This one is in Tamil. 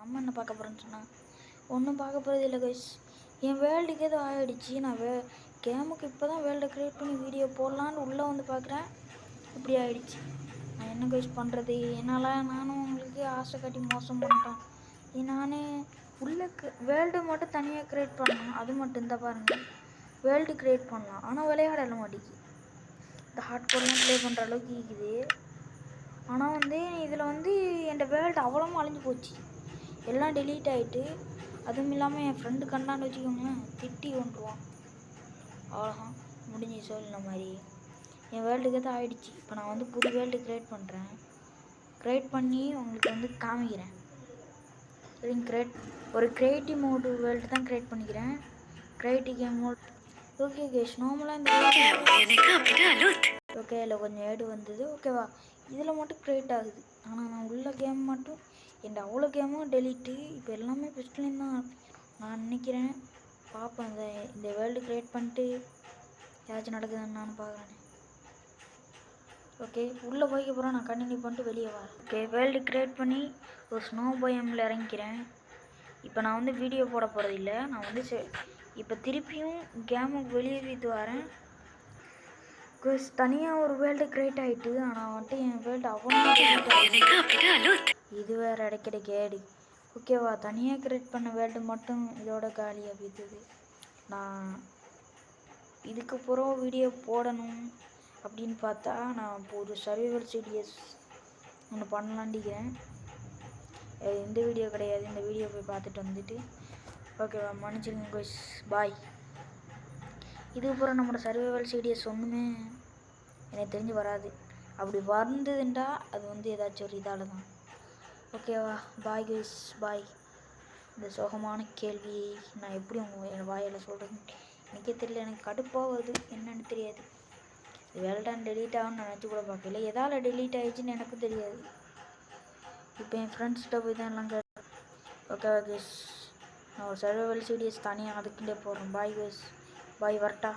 அம்மா என்ன பார்க்க போகிறேன்னு சொன்னாங்க. ஒன்றும் பார்க்க போகிறது இல்லை கைஸ். என் வேர்ல்டுக்கு ஏதோ ஆகிடுச்சு. நான் கேமுக்கு இப்போ தான் வேர்ல்டை க்ரியேட் பண்ணி வீடியோ போடலான்னு உள்ளே வந்து பார்க்குறேன், இப்படி ஆகிடுச்சு. நான் என்ன கைஸ் பண்ணுறது? என்னால் நானும் உங்களுக்கு ஆசை காட்டி மோசம் பண்ணிட்டேன். நான் உள்ள வேர்ல்டு மட்டும் தனியாக க்ரியேட் பண்ணலாம். அது மட்டும் இந்த பாருங்கள், வேர்ல்டு க்ரியேட் பண்ணலாம், ஆனால் விளையாட மாட்டேங்குது. இந்த ஹார்ட் கோர்லாம் ப்ளே பண்ணுற அளவுக்கு இருக்குது. ஆனால் வந்து இதில் வந்து என் வேர்ல்டு அவ்வளோவும் அழிஞ்சு போச்சு, எல்லாம் டெலீட் ஆகிட்டு. அதுவும் இல்லாமல் என் ஃப்ரெண்டு கண்டான்னு வச்சுக்கோங்களேன், திட்டி கொண்டுருவான். அவ்வளோதான் முடிஞ்சு சொல்லின மாதிரி என் வேர்ல்டுக்கு தான் ஆகிடுச்சு. இப்போ நான் வந்து புது வேர்ல்டு க்ரியேட் பண்ணுறேன். க்ரியேட் பண்ணி உங்களுக்கு வந்து காமிக்கிறேன். சரிங்க, ஒரு க்ரியேட்டிவ் மோடு வேர்ல்டு தான் க்ரியேட் பண்ணிக்கிறேன். Creative game mode. Okay guys, நார்மலாக இந்த ஓகே இல்லை கொஞ்சம் ஏடு வந்தது. ஓகேவா, இதில் மட்டும் க்ரியேட் ஆகுது. ஆனால் நான் உள்ள கேம் மட்டும் என் அவ்வளோ கேமும் டெலீட்டு. இப்போ எல்லாமே ஃபஸ்ட்லேருந்து தான் நான் நினைக்கிறேன். பார்ப்பேன், இந்த வேர்ல்டு க்ரியேட் பண்ணிட்டு ஏதாச்சும் நடக்குதுன்னு நான் பார்க்குறேன். ஓகே, உள்ளே போய்க்க போகிறேன். நான் கண்டினியூ பண்ணிட்டு வெளியே வரேன். ஓகே, வேர்ல்டு க்ரியேட் பண்ணி ஒரு ஸ்னோ பயமில் இறங்கிக்கிறேன். இப்போ நான் வந்து வீடியோ போட போகிறது இல்லை. நான் வந்து இப்போ திருப்பியும் கேமுக்கு வெளியே வீட்டு வரேன். தனியாக ஒரு வேர்ல்டு க்ரியேட் ஆகிட்டு, ஆனால் வந்துட்டு என் வேர்ல்டு அவ்வளோ இது வேறு இடைக்கிட கேடு. ஓகேவா, தனியாக க்ரியேட் பண்ண வேர்ல்டு மட்டும் இதோட காலியாக போய்த்துது. நான் இதுக்கப்புறம் வீடியோ போடணும் அப்படின்னு பார்த்தா நான் இப்போ ஒரு சர்வைவல் சீரியஸ் ஒன்று பண்ணலாண்டிக்கிறேன். இந்த வீடியோ கிடையாது, இந்த வீடியோ போய் பார்த்துட்டு வந்துட்டு ஓகேவா, மன்னிச்சிருங்க கோஸ், பாய். இதுக்கப்புறம் நம்மளோட சர்வைவல் சீரியஸ் ஒன்றுமே எனக்கு தெரிஞ்சு வராது. அப்படி வந்ததுண்டா அது வந்து ஏதாச்சும் ஒரு இதால் தான். ஓகேவா, பாய் கோஸ், பாய். இந்த சோகமான கேள்வியை நான் எப்படி என் வாயில் சொல்கிறேன்னு எனக்கே தெரியல. எனக்கு கடுப்பாக வருது, என்னன்னு தெரியாது. வேல்டான் டெலீட் ஆகும்னு நினச்சி கூட பார்க்கல. எதால் டெலீட் ஆகிடுச்சின்னு எனக்கும் தெரியாது. இப்போ என் ஃப்ரெண்ட்ஸ்கிட்ட போய் தான் எல்லாம் கேட்டேன். ஓகேவா கேஸ், நான் ஒரு சர்வைவல் சீரியஸ் தனியாக அதுக்குள்ளே போடுறேன். பாய் கேஸ், பாய், வரட்டா.